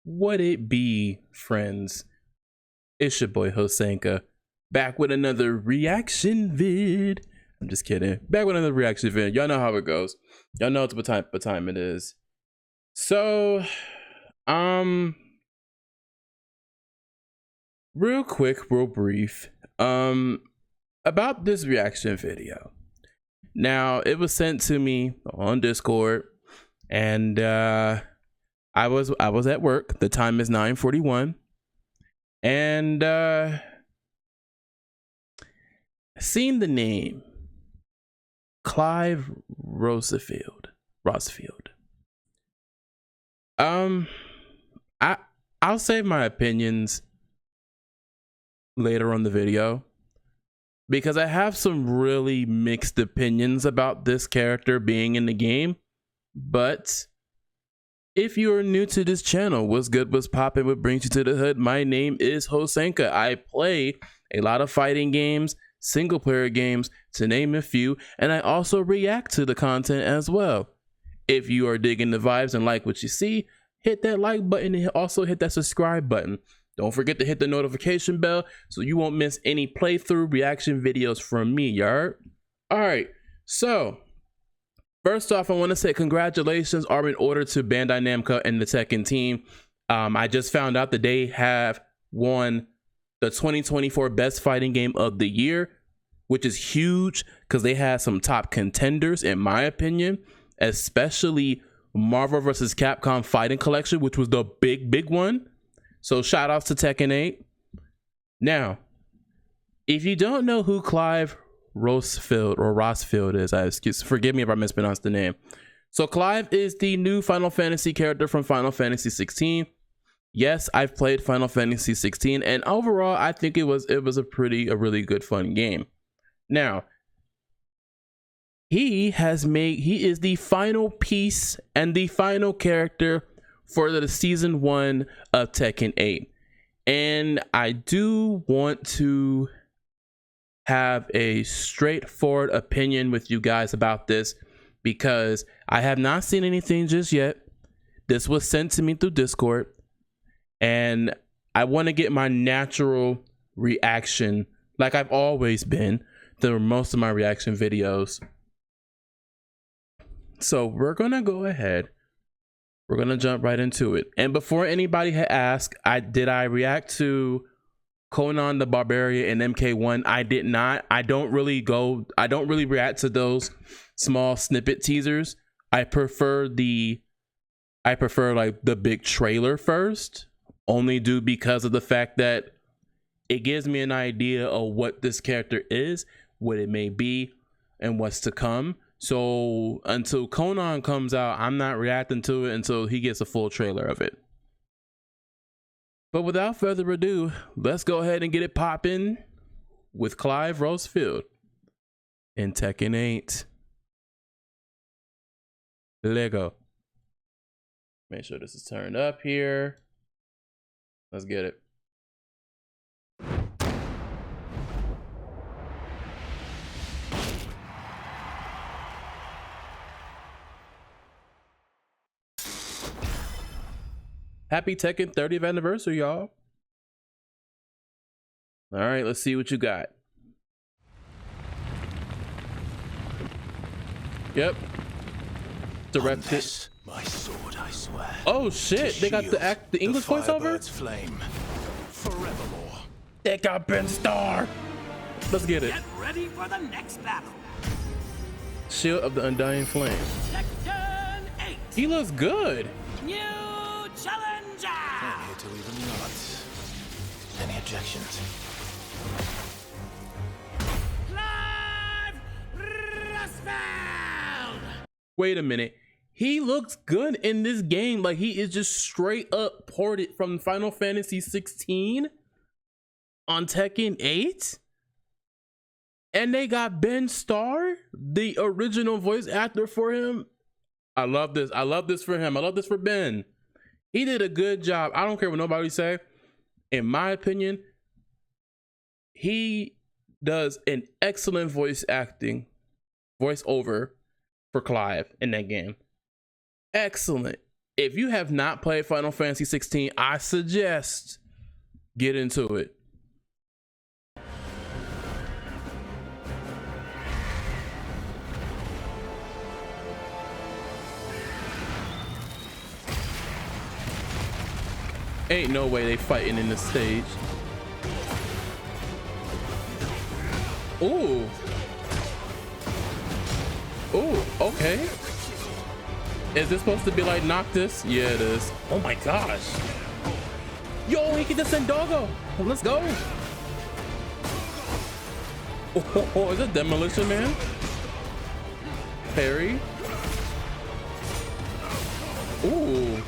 What it be, friends? It's your boy Hosenka, back with another reaction vid. I'm just kidding. Back with another reaction vid. Y'all know how it goes. Y'all know what time it is. So, real quick, real brief, about this reaction video. Now, it was sent to me on Discord, and I was at work. The time is 9:41, and seeing the name Clive Rosefield. I'll save my opinions later on the video because I have some really mixed opinions about this character being in the game. But if you are new to this channel, what's good, what's poppin', what brings you to the hood? My name is Hosenka. I play a lot of fighting games, single player games, to name a few, and I also react to the content as well. If you are digging the vibes and like what you see, hit that like button and also hit that subscribe button. Don't forget to hit the notification bell so you won't miss any playthrough reaction videos from me, y'all. All right, so first off, I want to say congratulations are in order to Bandai Namco and the Tekken team. I just found out that they have won the 2024 Best Fighting Game of the Year, which is huge because they had some top contenders, in my opinion, especially Marvel vs. Capcom Fighting Collection, which was the big one. So shout outs to Tekken 8. Now, if you don't know who Clive Rosefield is, forgive me if I mispronounced the name. So Clive is the new Final Fantasy character from Final Fantasy 16. Yes, I've played Final Fantasy 16, and overall I think it was a really good fun game. Now, he is the final piece and the final character for the season 1 of Tekken 8. And I do want to have a straightforward opinion with you guys about this because I have not seen anything just yet. This was sent to me through Discord, and I want to get my natural reaction like I've always been through most of my reaction videos. So we're gonna go ahead. We're gonna jump right into it. And before anybody had asked, did I react to Conan the Barbarian and MK1? I did not. I don't really react to those small snippet teasers. I prefer like the big trailer first, only due because of the fact that it gives me an idea of what this character is, what it may be, and what's to come. So until Conan comes out, I'm not reacting to it until he gets a full trailer of it. But without further ado, let's go ahead and get it poppin' with Clive Rosefield in Tekken 8. Lego. Make sure this is turned up here. Let's get it. Happy Tekken 30th anniversary, y'all. All right, let's see what you got. Yep. Directed. My sword, I swear. Oh shit, they got the English voiceover? Flame forevermore. They got Ben Starr. Let's get it. Get ready for the next battle. Shield of the Undying Flame. TEKKEN 8. He looks good. New challenger. I'm here to leave a lot. Any objections? Clive Rosefield. Wait a minute. He looks good in this game. Like he is just straight up ported from Final Fantasy 16 on Tekken 8. And they got Ben Starr, the original voice actor for him. I love this. I love this for him. I love this for Ben. He did a good job. I don't care what nobody say. In my opinion, he does an excellent voiceover for Clive in that game. Excellent. if you have not played Final Fantasy 16, I suggest get into it. Ain't no way they fighting in the stage. Ooh. Ooh, okay. Is this supposed to be like Noctis? Yeah, it is. Oh my gosh. Yo, he can descend doggo. Let's go. Oh, is it Demolition Man? Parry. Ooh.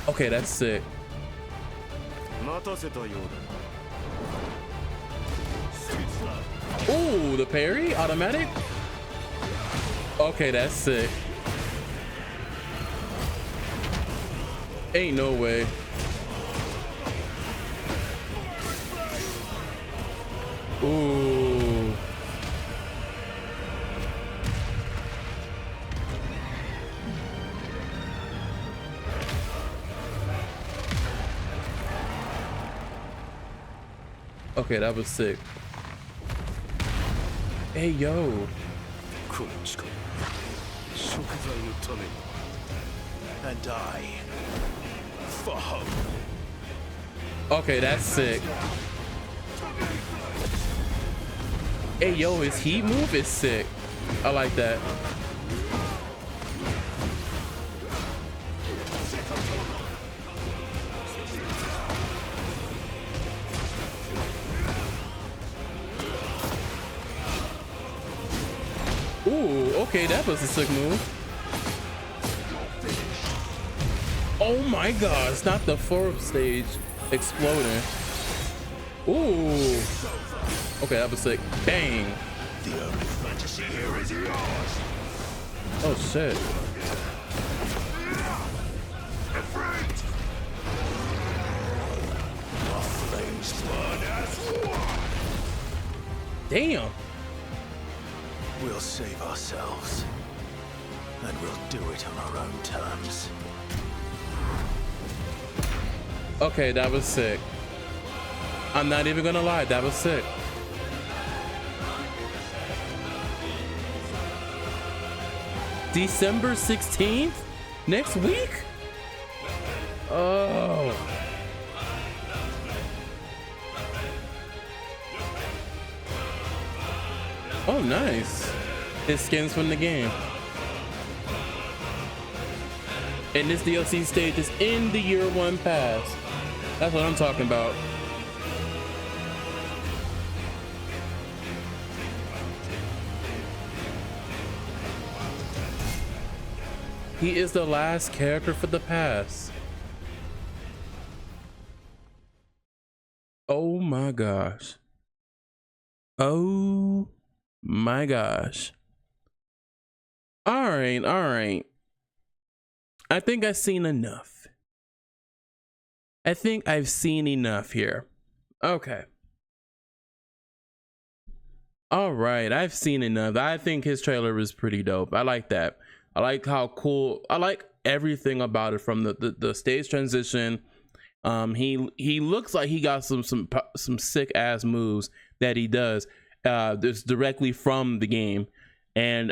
Okay, that's sick. Ooh, the parry automatic. Okay, that's sick. Ain't no way. Ooh. Okay, that was sick. Hey, yo. And I for hope. Okay, that's sick. Hey, yo, his heat move is sick. I like that. Ooh, okay, that was a sick move. Oh my god, it's not the fourth stage exploding. Ooh. Okay, that was sick. Bang. The only fantasy here is yours. Oh shit. Our flames burn as one. Damn. We'll save ourselves. And we'll do it on our own terms. Okay, that was sick. I'm not even gonna lie, that was sick. December 16th? Next week? Oh. Oh, nice. His skins from the game. And this DLC stage is in the year one pass. That's what I'm talking about. He is the last character for the pass. Oh my gosh. Oh my gosh. All right, all right. I think I've seen enough. I think I've seen enough here. Okay. All right, I've seen enough. I think his trailer was pretty dope. I like that. I like how cool. I like everything about it, from the stage transition. He looks like he got some sick ass moves that he does. This directly from the game, and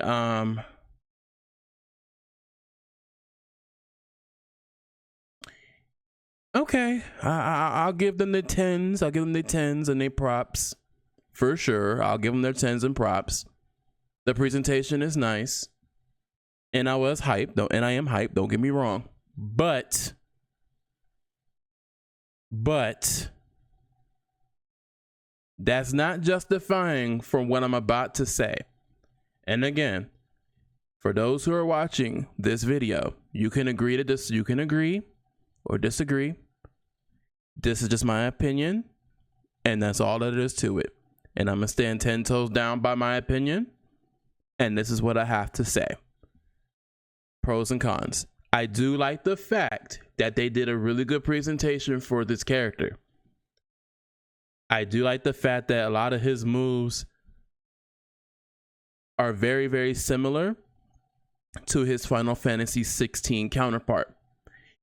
okay, I'll give them the tens. I'll give them the tens and they props for sure. I'll give them their tens and props. The presentation is nice, and I was hyped though, and I am hyped. Don't get me wrong, but that's not justifying for what I'm about to say. And again, for those who are watching this video, you can agree to this. You can agree or disagree. This is just my opinion, and that's all that is to it. And I'm gonna stand 10 toes down by my opinion, and this is what I have to say. Pros and cons. I do like the fact that they did a really good presentation for this character. I do like the fact that a lot of his moves are very, very similar to his Final Fantasy 16 counterpart.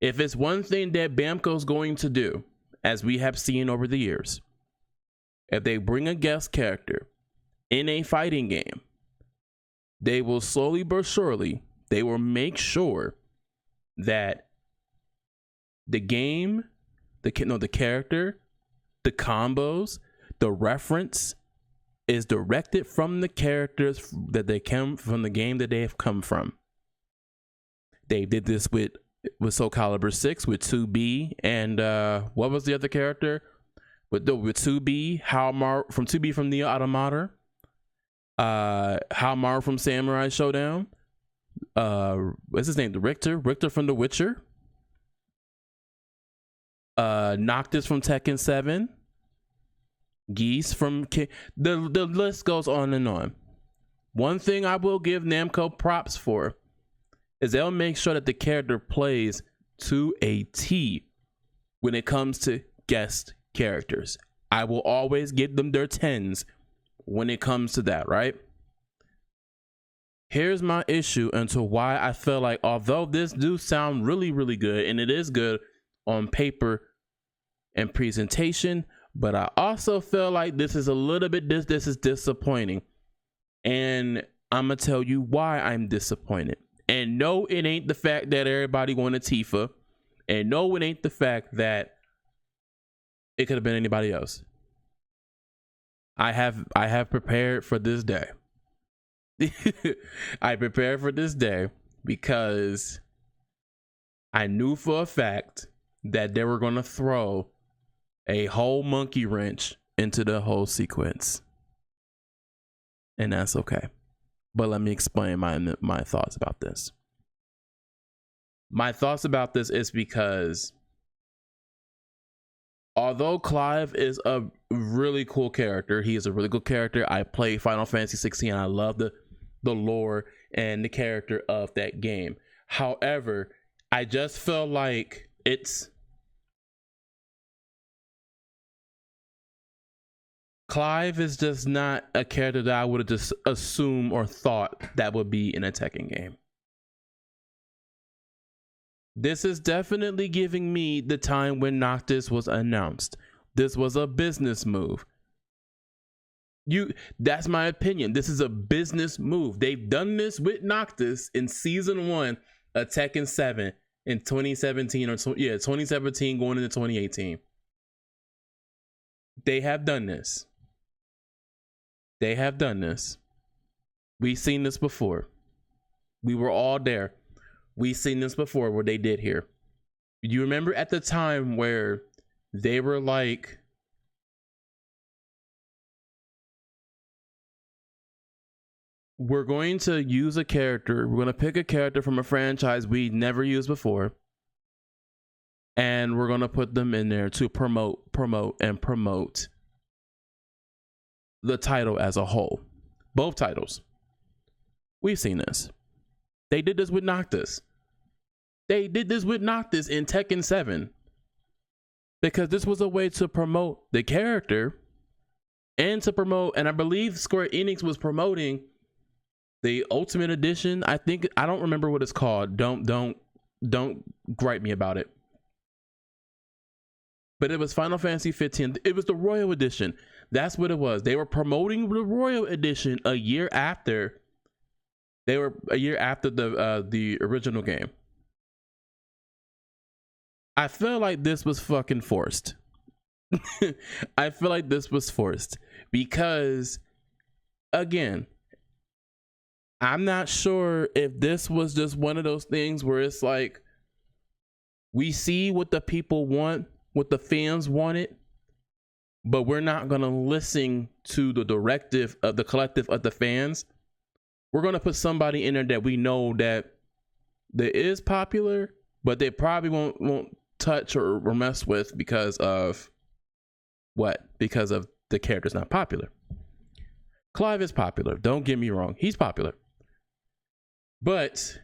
If it's one thing that Bamco's going to do, as we have seen over the years, if they bring a guest character in a fighting game, they will slowly but surely, they will make sure that the game, the character, the combos, the reference is directed from the characters that they come from, the game that they have come from. They did this with Soul Calibur 6 with 2B and what was the other character? With 2B, from 2B from the Automata, Halmar from Samurai Showdown. What's his name? Richter from The Witcher. Noctis from Tekken 7. Geese from the list goes on and on. One thing I will give Namco props for is they'll make sure that the character plays to a T when it comes to guest characters. I will always give them their 10s when it comes to that, right? Here's my issue into why I feel like, although this do sound really, really good, and it is good on paper and presentation, but I also feel like this is a little bit, this is disappointing. And I'm going to tell you why I'm disappointed. And no, it ain't the fact that everybody wanted Tifa. And no, it ain't the fact that it could have been anybody else. I have prepared for this day. I prepared for this day because I knew for a fact that they were going to throw a whole monkey wrench into the whole sequence. And that's okay. But let me explain my thoughts about this. My thoughts about this is because although Clive is a really cool character, he is a really good character. I play Final Fantasy 16. I love the lore and the character of that game. However, I just feel like Clive is just not a character that I would have just assumed or thought that would be in a Tekken game. This is definitely giving me the time when Noctis was announced. This was a business move. That's my opinion. This is a business move. They've done this with Noctis in season 1 of Tekken 7 in 2017 2017 going into 2018. They have done this. They have done this. We've seen this before. We were all there. We've seen this before, what they did here. You remember at the time where they were like, we're going to use a character. We're going to pick a character from a franchise we never used before. And we're going to put them in there to promote the title as a whole. Both titles. We've seen this. They did this with Noctis. They did this with Noctis in Tekken 7. Because this was a way to promote the character and to promote, and I believe Square Enix was promoting the Ultimate Edition. I don't remember what it's called. Don't gripe me about it. But it was Final Fantasy 15. It was the Royal Edition. That's what it was. They were promoting the Royal Edition a year after. They were a year after the original game. I feel like this was fucking forced. I feel like this was forced because, again, I'm not sure if this was just one of those things where it's like, we see what the people want, what the fans wanted, but we're not going to listen to the directive of the collective of the fans. We're going to put somebody in there that we know that is popular, but they probably won't touch or mess with because of what? Because of the character's not popular. Clive is popular. Don't get me wrong. He's popular. But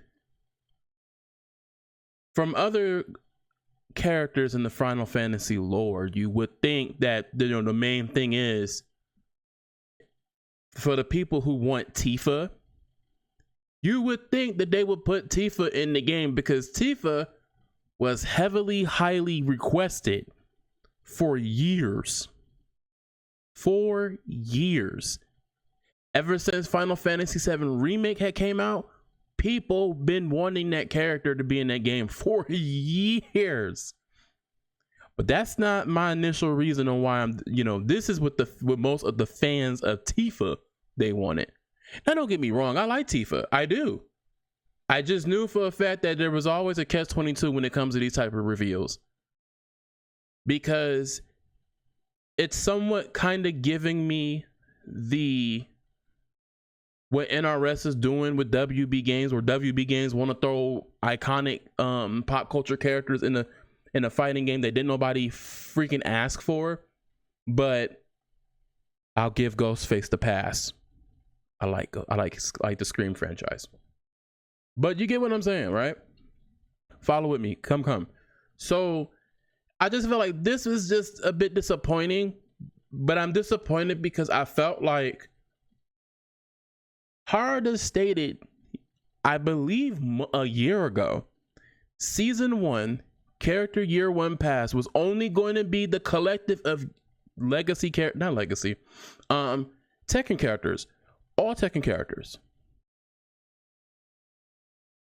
from other characters in the Final Fantasy lore, you would think that, you know, the main thing is for the people who want Tifa, you would think that they would put Tifa in the game because Tifa was highly requested for years. For years. Ever since Final Fantasy VII Remake had came out, people been wanting that character to be in that game for years. But that's not my initial reason on why I'm, you know, this is what most of the fans of Tifa, they want it. Now, don't get me wrong, I like Tifa. I do. I just knew for a fact that there was always a catch-22 when it comes to these type of reveals. Because it's somewhat kind of giving me what NRS is doing with WB Games, where WB Games want to throw iconic pop culture characters in a fighting game that didn't nobody freaking ask for. But I'll give Ghostface the pass. I like the Scream franchise. But you get what I'm saying, right? Follow with me. Come. So I just feel like this is just a bit disappointing, but I'm disappointed because I felt like Harada stated, I believe a year ago, season 1 character year 1 pass was only going to be the collective of Tekken characters, all Tekken characters.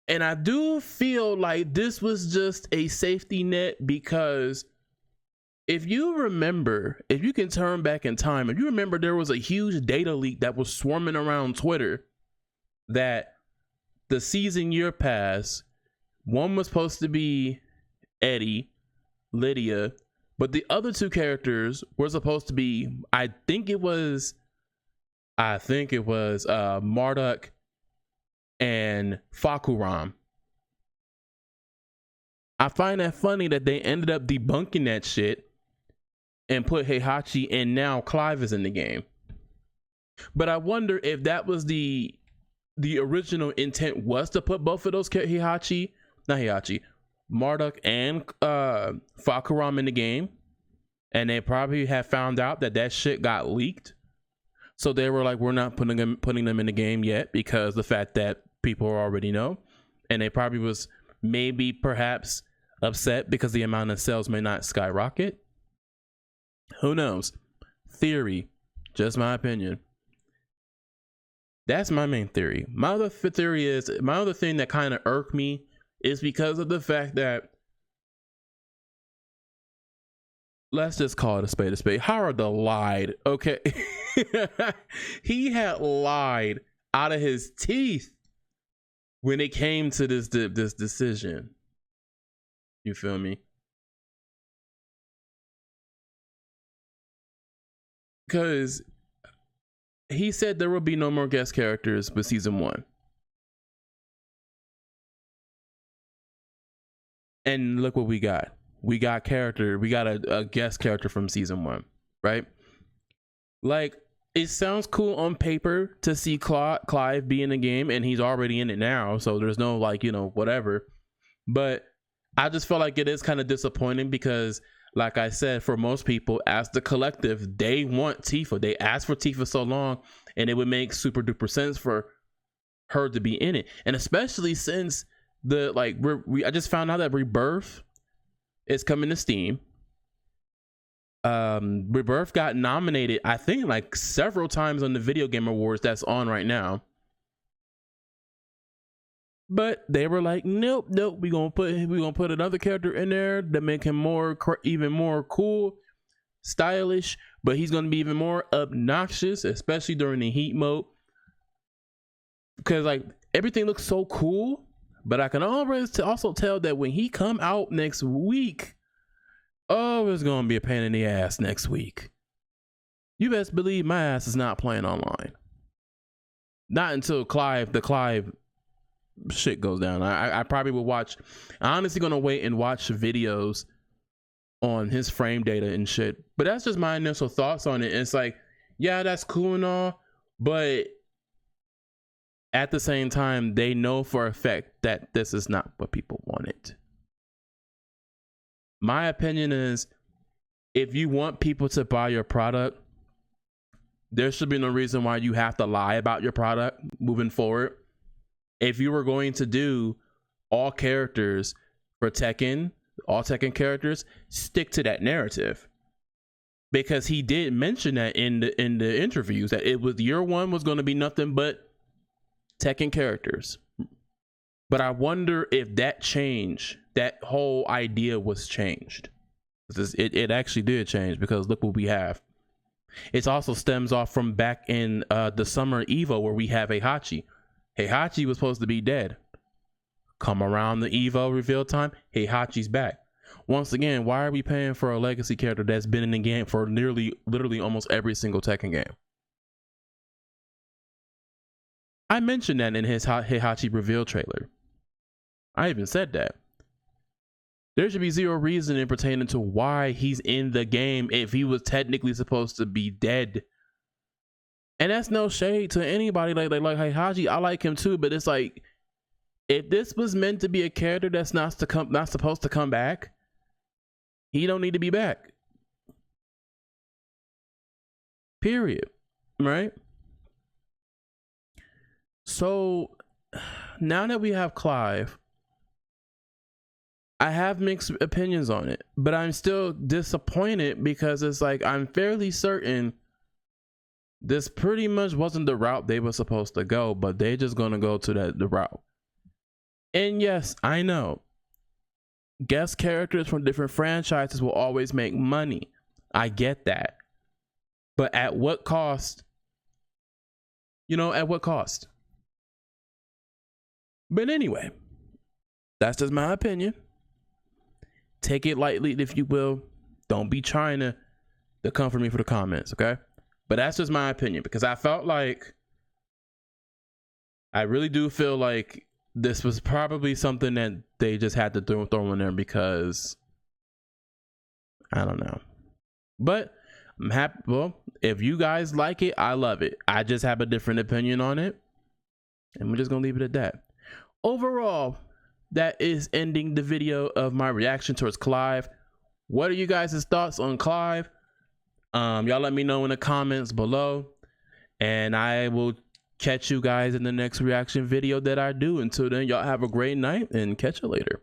And I do feel like this was just a safety net because if you can turn back in time, if you remember, there was a huge data leak that was swarming around Twitter that the season year pass, one was supposed to be Eddie, Lydia, but the other two characters were supposed to be, I think it was Marduk and Fakuram. I find that funny that they ended up debunking that shit and put Heihachi, and now Clive is in the game. But I wonder if that was the original intent, was to put both of those Marduk and Fakuram in the game, and they probably have found out that shit got leaked. So they were like, we're not putting them in the game yet because the fact that people already know, and they probably was perhaps upset because the amount of sales may not skyrocket. Who knows? Theory, just my opinion. That's my main theory. My other thing that kind of irked me is because of the fact that, let's just call it a spade. Harada lied, okay? He had lied out of his teeth when it came to this decision. You feel me? Because he said there will be no more guest characters with season 1. And look what we got. We got a guest character from season 1, right? Like, it sounds cool on paper to see Clive be in the game, and he's already in it now, so there's no, like, you know, whatever. But I just feel like it is kind of disappointing because, like I said, for most people, as the collective, they want Tifa. They asked for Tifa so long, and it would make super duper sense for her to be in it. And especially since I just found out that Rebirth is coming to Steam. Rebirth got nominated, I think, like several times on the Video Game Awards that's on right now. But they were like, nope, we're gonna put another character in there that make him even more cool, stylish, but he's gonna be even more obnoxious, especially during the heat mode. Because like everything looks so cool, but I can always also tell that when he come out next week, oh, it's gonna be a pain in the ass next week. You best believe my ass is not playing online. Not until the Clive shit goes down. I probably will watch. I'm honestly gonna wait and watch videos on his frame data and shit. But that's just my initial thoughts on it. It's like, yeah, that's cool and all, but at the same time, they know for a fact that this is not what people wanted. My opinion is, if you want people to buy your product, there should be no reason why you have to lie about your product moving forward. If you were going to do all characters for Tekken, all Tekken characters, stick to that narrative. Because he did mention that in the interviews, that it was year one was going to be nothing but Tekken characters. But I wonder if that change, that whole idea was changed. It actually did change, because look what we have. It also stems off from back in the summer Evo, where we have Heihachi. Heihachi was supposed to be dead. Come around the Evo reveal time, Heihachi's back. Once again, why are we paying for a legacy character that's been in the game for literally almost every single Tekken game? I mentioned that in his Heihachi reveal trailer. I even said that. There should be zero reason in pertaining to why he's in the game if he was technically supposed to be dead. And that's no shade to anybody like Heihachi. I like him too, but it's like, if this was meant to be a character that's not supposed to come back, he don't need to be back. Period. Right? So now that we have Clive, I have mixed opinions on it, but I'm still disappointed, because it's like, I'm fairly certain this pretty much wasn't the route they were supposed to go, but they're just gonna go to the route. And yes, I know guest characters from different franchises will always make money. I get that. But at what cost? You know, at what cost? But anyway, that's just my opinion. Take it lightly if you will. Don't be trying to come for me for the comments, okay? But that's just my opinion, because I felt like, I really do feel like this was probably something that they just had to throw in there, because I don't know. But I'm happy. Well, if you guys like it, I love it. I just have a different opinion on it, and we're just gonna leave it at that. Overall, that is ending the video of my reaction towards Clive. What are you guys' thoughts on Clive? Y'all let me know in the comments below, and I will catch you guys in the next reaction video that I do. Until then, y'all have a great night, and catch you later.